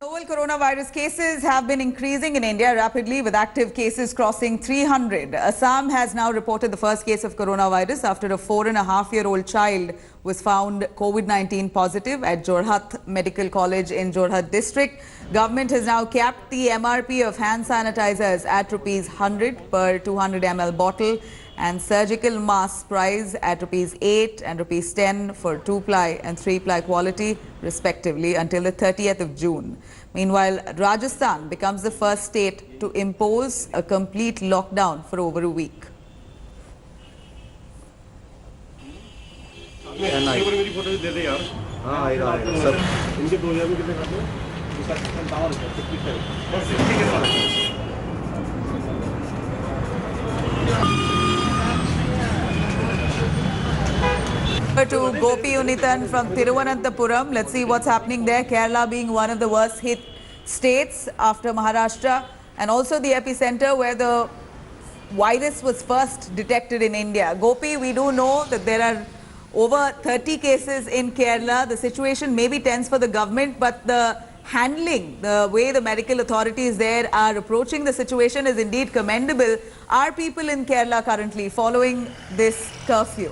Novel coronavirus cases have been increasing in India rapidly, with active cases crossing 300. Assam has now reported the first case of coronavirus after a 4.5-year-old child was found COVID-19 positive at Jorhat Medical College in Jorhat district. Government has now capped the MRP of hand sanitizers at ₹100 per 200 ml bottle and surgical mask price at ₹8 and ₹10 for 2-ply and 3-ply quality respectively until the 30th of June. Meanwhile, Rajasthan becomes the first state to impose a complete lockdown for over a week. To Gopi Unitan from Thiruvananthapuram. Let's see what's happening there. Kerala being one of the worst hit states after Maharashtra, and also the epicenter where the virus was first detected in India. Gopi, we do know that there are over 30 cases in Kerala. The situation may be tense for the government, but the handling, the way the medical authorities there are approaching the situation is indeed commendable. Are people in Kerala currently following this curfew?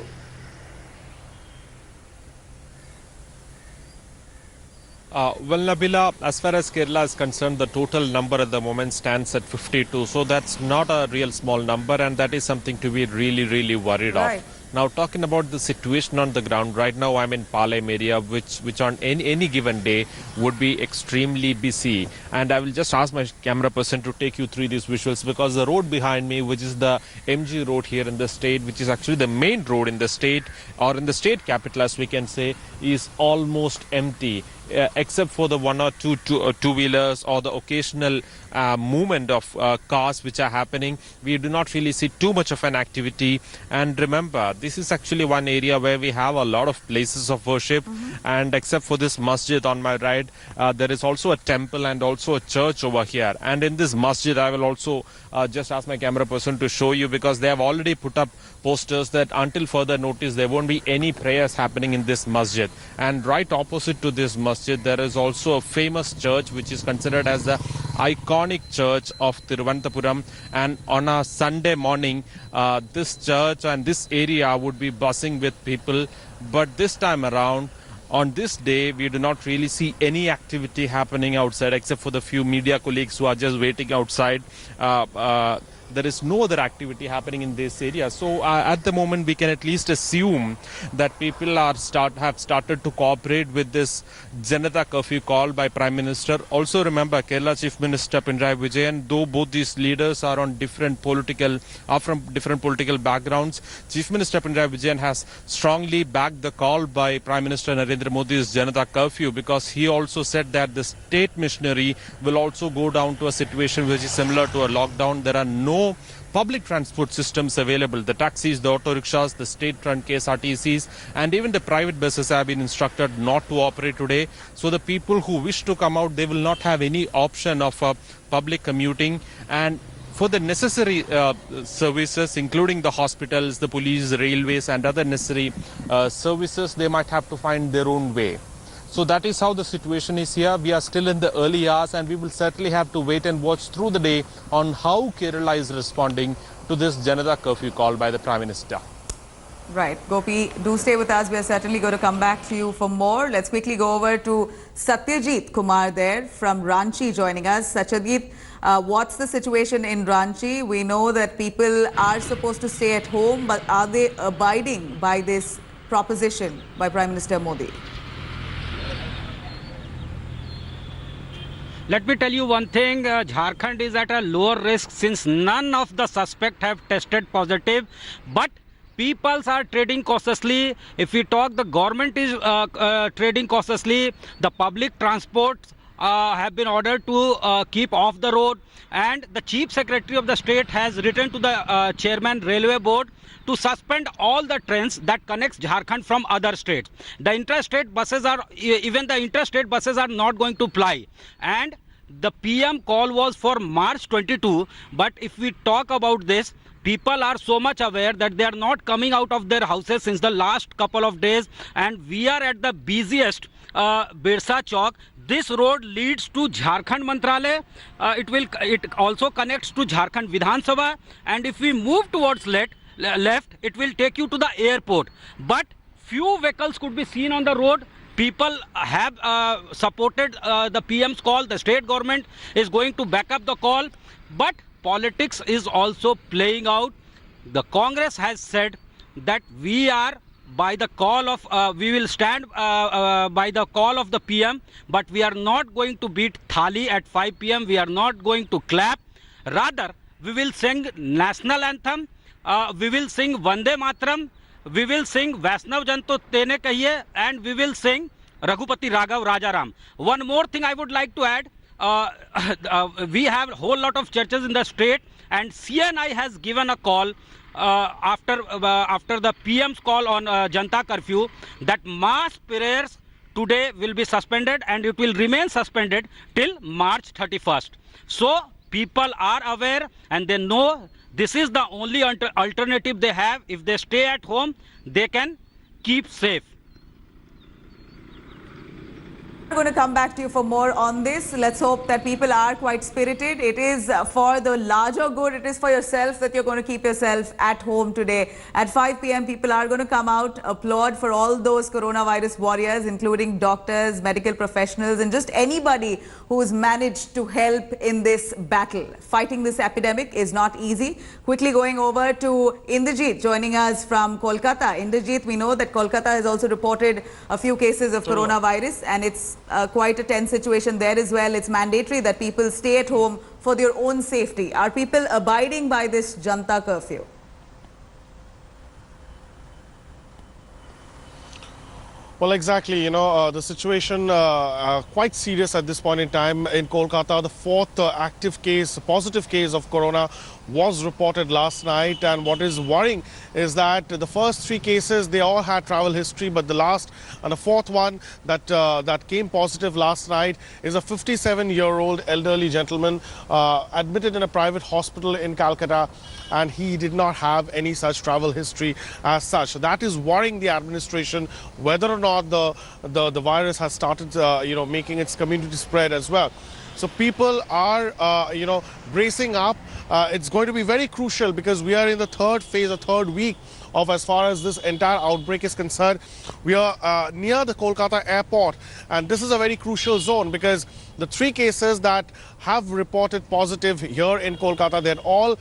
Well, Nabila, as far as Kerala is concerned, the total number at the moment stands at 52. So that's not a real small number, and that is something to be really worried of. Now, talking about the situation on the ground, right now I'm in Palem area, which on any given day would be extremely busy. And I will just ask my camera person to take you through these visuals, because the road behind me, which is the MG road here in the state, which is actually the main road in the state, or in the state capital as we can say, is almost empty. Except for the one or two two-wheelers or the occasional movement of cars which are happening, we do not really see too much of an activity. And remember, this is actually one area where we have a lot of places of worship. And except for this masjid on my right, there is also a temple and also a church over here. And in this masjid, I will also just ask my camera person to show you, because they have already put up posters that until further notice there won't be any prayers happening in this masjid. And right opposite to this masjid, there is also a famous church which is considered as the iconic church of Thiruvananthapuram. And on a Sunday morning, this church and this area would be buzzing with people. But this time around, on this day, we do not really see any activity happening outside, except for the few media colleagues who are just waiting outside. There is no other activity happening in this area. So at the moment, we can at least assume that people have started to cooperate with this Janta Curfew call by Prime Minister. Also remember, Kerala Chief Minister Pinarayi Vijayan, though both these leaders are from different political backgrounds, Chief Minister Pinarayi Vijayan has strongly backed the call by Prime Minister Narendra Modi's Janta Curfew, because he also said that the state missionary will also go down to a situation which is similar to a lockdown. There are no public transport systems available. The taxis, the auto rickshaws, the state-run KSRTCs, and even the private buses have been instructed not to operate today. So the people who wish to come out, they will not have any option of public commuting. And for the necessary services, including the hospitals, the police, the railways, and other necessary services, they might have to find their own way. So that is how the situation is here. We are still in the early hours, and we will certainly have to wait and watch through the day on how Kerala is responding to this Janta Curfew call by the Prime Minister. Right. Gopi, do stay with us. We are certainly going to come back to you for more. Let's quickly go over to Satyajit Kumar there from Ranchi joining us. Satyajit, what's the situation in Ranchi? We know that people are supposed to stay at home, but are they abiding by this proposition by Prime Minister Modi? Let me tell you one thing, Jharkhand is at a lower risk since none of the suspects have tested positive, but people are trading cautiously. If we talk, the government is trading cautiously. The public transports have been ordered to keep off the road, and the Chief Secretary of the state has written to the Chairman Railway Board to suspend all the trains that connects Jharkhand from other states. The interstate buses are, even the interstate buses are not going to ply. And the PM call was for March 22, but if we talk about this, people are so much aware that they are not coming out of their houses since the last couple of days, and we are at the busiest Birsa Chowk. this road leads to Jharkhand Mantralaya. It also connects to Jharkhand Vidhan Sabha, and if we move towards left, it will take you to the airport. But few vehicles could be seen on the road. People have supported the PM's call. The state government is going to back up the call, but politics is also playing out. The Congress has said that we are by the call of we will stand by the call of the PM, but we are not going to beat Thali at 5 PM. We are not going to clap. Rather, we will sing national anthem. We will sing Vande Mataram. We will sing Vaishnav Janto Tene Kahiye, and we will sing Raghupati Raghav Rajaram. One more thing I would like to add. We have a whole lot of churches in the state, and CNI has given a call after the PM's call on Janta Curfew that mass prayers today will be suspended, and it will remain suspended till March 31st. So people are aware, and they know this is the only alternative they have. If they stay at home, they can keep safe. We're going to come back to you for more on this. Let's hope that people are quite spirited. It is for the larger good. It is for yourself that you're going to keep yourself at home today. At 5 PM, people are going to come out, applaud for all those coronavirus warriors, including doctors, medical professionals, and just anybody who's managed to help in this battle. Fighting this epidemic is not easy. Quickly going over to Indrajit, joining us from Kolkata. Indrajit, we know that Kolkata has also reported a few cases of coronavirus, and it's quite a tense situation there as well. It's mandatory that people stay at home for their own safety. Are people abiding by this Janta Curfew? Well, exactly. The situation quite serious at this point in time in Kolkata. The fourth positive case of corona was reported last night, and what is worrying is that the first three cases, they all had travel history, but the last and the fourth one that came positive last night is a 57-year-old elderly gentleman admitted in a private hospital in Calcutta, and he did not have any such travel history as such. That is worrying the administration, whether or not the virus has started making its community spread as well. So people are bracing up. It's going to be very crucial because we are in the third phase, the third week of as far as this entire outbreak is concerned. We are near the Kolkata airport, and this is a very crucial zone because the three cases that have reported positive here in Kolkata, they're all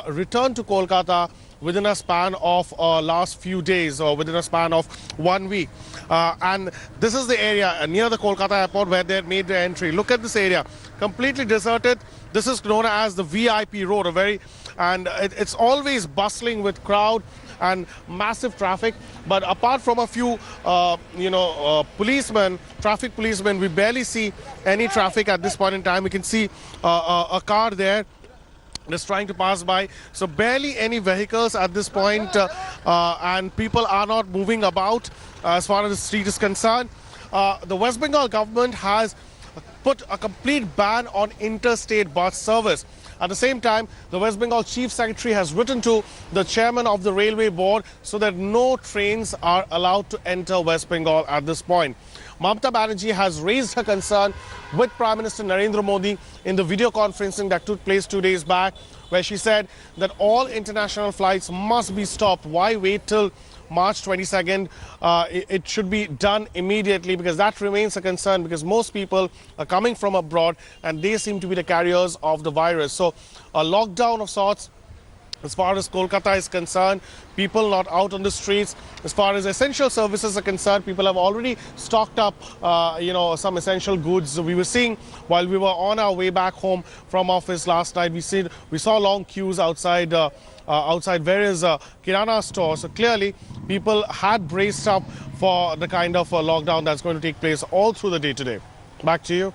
returned to Kolkata within a span of last few days, or within a span of 1 week. And this is the area near the Kolkata airport where they made their entry. Look at this area, completely deserted. This is known as the VIP road, it's always bustling with crowd and massive traffic. But apart from a few, traffic policemen, we barely see any traffic at this point in time. We can see a car there just trying to pass by. So barely any vehicles at this point, and people are not moving about as far as the street is concerned. The West Bengal government has put a complete ban on interstate bus service. At the same time, the West Bengal Chief Secretary has written to the chairman of the Railway Board so that no trains are allowed to enter West Bengal at this point. Mamata Banerjee has raised her concern with Prime Minister Narendra Modi in the video conferencing that took place 2 days back, where she said that all international flights must be stopped. Why wait till March 22nd? It should be done immediately, because that remains a concern, because most people are coming from abroad and they seem to be the carriers of the virus. So a lockdown of sorts. As far as Kolkata is concerned, people not out on the streets. As far as essential services are concerned, people have already stocked up, some essential goods. We were seeing while we were on our way back home from office last night, we saw long queues outside various Kirana stores. So clearly, people had braced up for the kind of lockdown that's going to take place all through the day today. Back to you.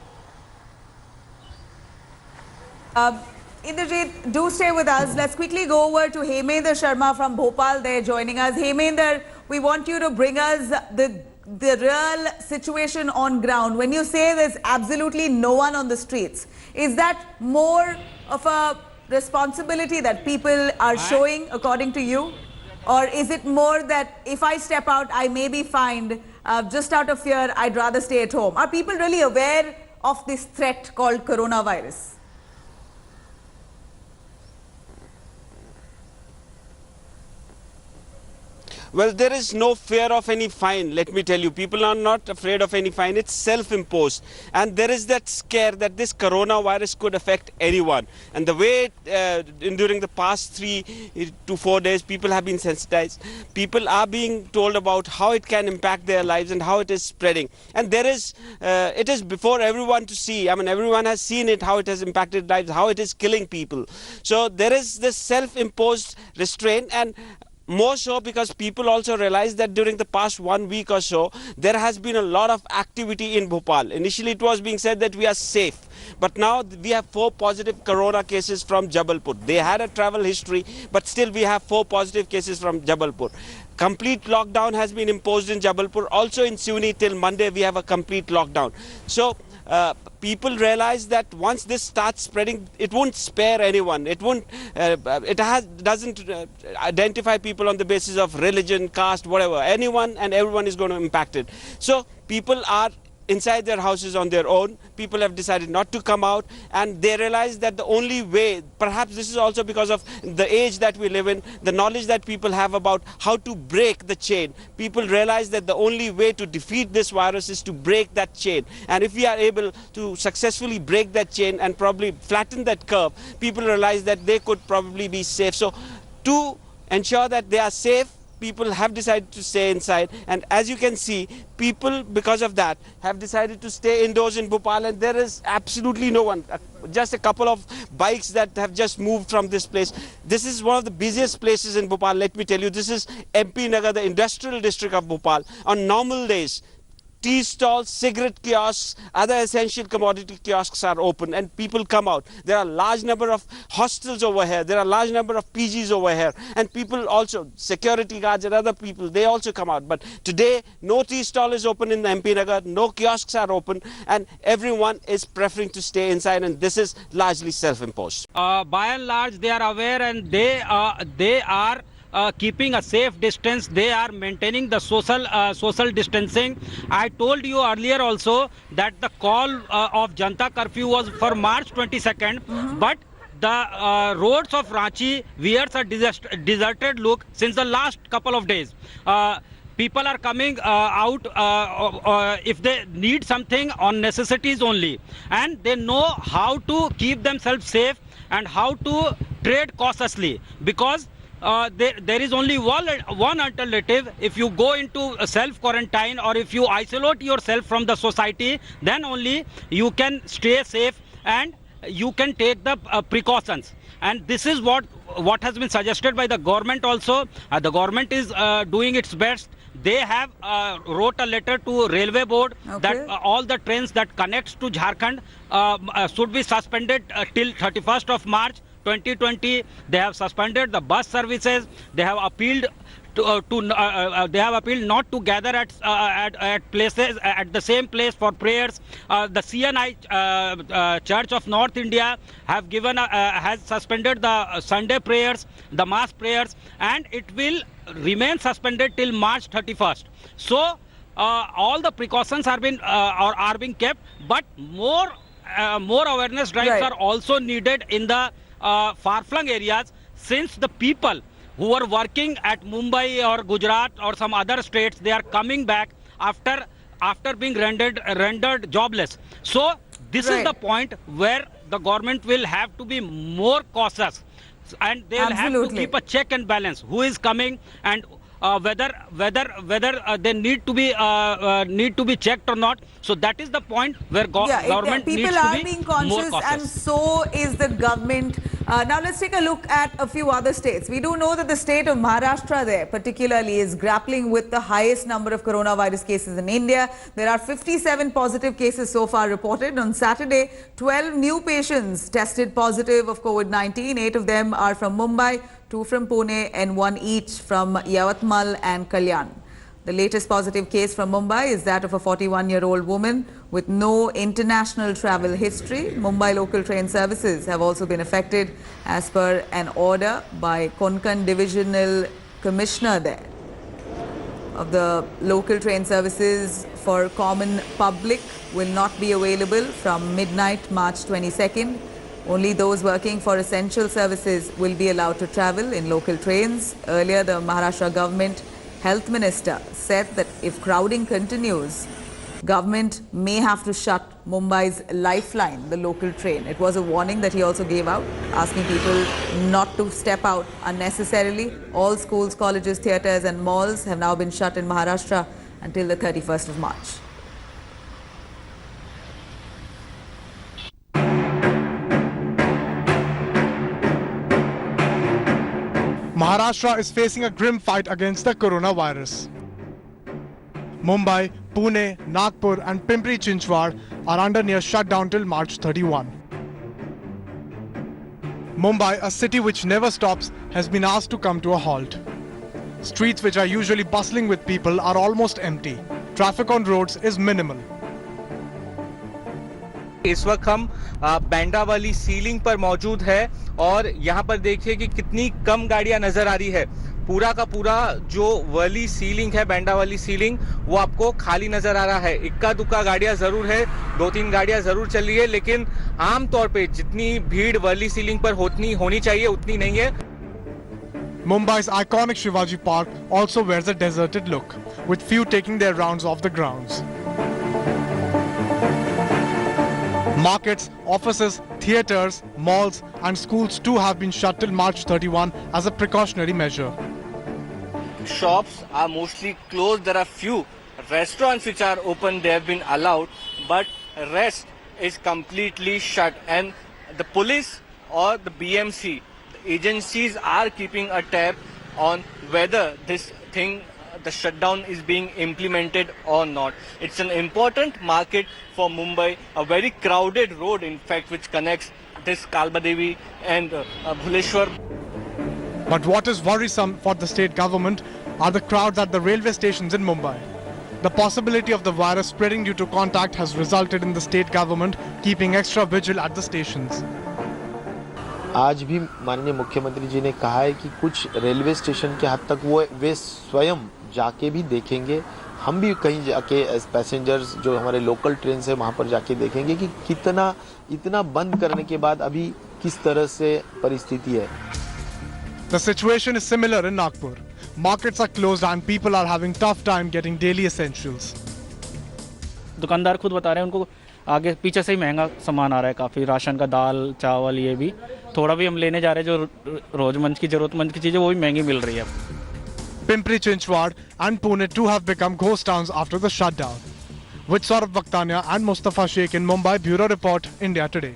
Indrajit, do stay with us. Let's quickly go over to Hemendra Sharma from Bhopal. They're joining us. Hemendra, we want you to bring us the real situation on ground. When you say there's absolutely no one on the streets, is that more of a responsibility that people are showing, according to you? Or is it more that if I step out, I may be fined just out of fear, I'd rather stay at home. Are people really aware of this threat called coronavirus? Well, there is no fear of any fine, let me tell you. People are not afraid of any fine. It's self-imposed. And there is that scare that this coronavirus could affect anyone. And the way during the past 3 to 4 days, people have been sensitized. People are being told about how it can impact their lives and how it is spreading. And there is, it is before everyone to see. I mean, everyone has seen it, how it has impacted lives, how it is killing people. So there is this self-imposed restraint, and more so because people also realize that during the past 1 week or so, there has been a lot of activity in Bhopal. Initially, it was being said that we are safe. But now we have 4 positive corona cases from Jabalpur. They had a travel history, but still we have 4 positive cases from Jabalpur. Complete lockdown has been imposed in Jabalpur. Also in Siuni till Monday, we have a complete lockdown. So people realize that once this starts spreading, it won't spare anyone. It won't. Doesn't identify people on the basis of religion, caste, whatever. Anyone and everyone is going to impact it. So people are inside their houses on their own. People have decided not to come out, and they realize that the only way, perhaps this is also because of the age that we live in, the knowledge that people have about how to break the chain. People realize that the only way to defeat this virus is to break that chain. And if we are able to successfully break that chain and probably flatten that curve, people realize that they could probably be safe. So to ensure that they are safe, people have decided to stay inside, and as you can see, people because of that have decided to stay indoors in Bhopal, and there is absolutely no one, just a couple of bikes that have just moved from this place. This is one of the busiest places in Bhopal, let me tell you. This is MP Nagar, the industrial district of Bhopal. On normal days, tea stalls, cigarette kiosks, other essential commodity kiosks are open and people come out. There are a large number of hostels over here. There are a large number of PGs over here. And people also, security guards and other people, they also come out. But today, no tea stall is open in MP Nagar, no kiosks are open, and everyone is preferring to stay inside, and this is largely self-imposed. By and large, they are aware, and they are keeping a safe distance. They are maintaining the social distancing. I told you earlier also that the call of Janta Curfew was for March 22nd, but the roads of Ranchi wears a deserted look since the last couple of days. People are coming out if they need something on necessities only, and they know how to keep themselves safe and how to trade cautiously, because there is only one alternative. If you go into self-quarantine or if you isolate yourself from the society, then only you can stay safe and you can take the precautions. And this is what has been suggested by the government also. The government is doing its best. They have wrote a letter to Railway Board that all the trains that connects to Jharkhand should be suspended till 31st of March 2020. They have suspended the bus services. They have appealed not to gather at places at the same place for prayers. The CNI Church of North India have has suspended the Sunday prayers, the mass prayers, and it will remain suspended till March 31st. So all the precautions are being kept, but more awareness drives are also needed in the far-flung areas, since the people who are working at Mumbai or Gujarat or some other states, they are coming back after being rendered jobless. So this is the point where the government will have to be more cautious, and they will have to keep a check and balance who is coming and whether they need to be checked or not. So that is the point where government needs to be people are being conscious, more and so is the government. Now let's take a look at a few other states. We do know that the state of Maharashtra there particularly is grappling with the highest number of coronavirus cases in India. There are 57 positive cases so far reported. On Saturday, 12 new patients tested positive of COVID-19. 8 of them are from Mumbai, 2 from Pune and 1 each from Yavatmal and Kalyan. The latest positive case from Mumbai is that of a 41-year-old woman with no international travel history. Mumbai local train services have also been affected as per an order by Konkan Divisional Commissioner there. of the local train services for common public will not be available from midnight March 22nd. Only those working for essential services will be allowed to travel in local trains. Earlier, the Maharashtra government health minister said that if crowding continues, government may have to shut Mumbai's Lifeline, the local train. It was a warning that he also gave out, asking people not to step out unnecessarily. All schools, colleges, theatres and malls have now been shut in Maharashtra until the 31st of March. Maharashtra is facing a grim fight against the coronavirus. Mumbai, Pune, Nagpur and Pimpri Chinchwad are under near shutdown till March 31. Mumbai, a city which never stops, has been asked to come to a halt. Streets which are usually bustling with people are almost empty. Traffic on roads is minimal. इस वक्त हम बैंड्रा वाली ceiling पर मौजूद है और यहाँ पर देखिए कि कितनी कम गाड़ियां नजर आ रही है। पूरा का पूरा जो वाली सीलिंग है, बैंड्रा वाली सीलिंग, वो आपको खाली नजर आ रहा है। इक्का दुक्का गाड़ियां जरूर है, 2-3 गाड़ियां जरूर चल रही है, लेकिन आमतौर पे जितनी भीड़ वाली सीलिंग पर होनी चाहिए उतनी नहीं है। Mumbai's iconic Shivaji Park also wears a deserted look, with few taking their rounds off the grounds. Markets, offices, theatres, malls and schools too have been shut till March 31 as a precautionary measure. Shops are mostly closed. There are few restaurants which are open, they have been allowed, but rest is completely shut. And the police or the BMC, the agencies are keeping a tab on whether this thing, the shutdown is being implemented or not. It's an important market for Mumbai, a very crowded road in fact which connects this Kalbadevi and Bhuleshwar. But what is worrisome for the state government are the crowds at the railway stations in Mumbai. The possibility of the virus spreading due to contact has resulted in the state government keeping extra vigil at the stations. आज भी माननीय मुख्यमंत्री जी ने कहा है कि कुछ railway station के हद तक वे स्वयं जाके भी देखेंगे। हम भी कहीं जाके एज पैसेंजर्स जो हमारे लोकल ट्रेन से वहाँ पर जाके देखेंगे कि कितना इतना बंद करने के बाद अभी किस तरह से परिस्थिति है। The situation is similar in Nagpur. Markets are closed and people are having tough time getting daily essentials. दुकानदार खुद बता रहे हैं उनको आगे पीछे से ही महंगा सामान आ रहा है, काफ़ी राशन का, दाल चावल, ये भी थोड़ा भी हम लेने जा रहे हैं जो रोजमर्रा की ज़रूरतमंद की चीज़ें वो भी महंगी मिल रही है। Pimpri Chinchwad and Pune too have become ghost towns after the shutdown. With Saurabh Vaktania and Mustafa Sheikh in Mumbai, Bureau Report, India Today.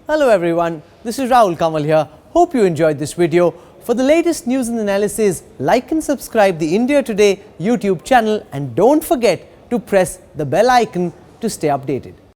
Hello everyone, this is Rahul Kamal here. Hope you enjoyed this video. For the latest news and analysis, like and subscribe the India Today YouTube channel and don't forget to press the bell icon to stay updated.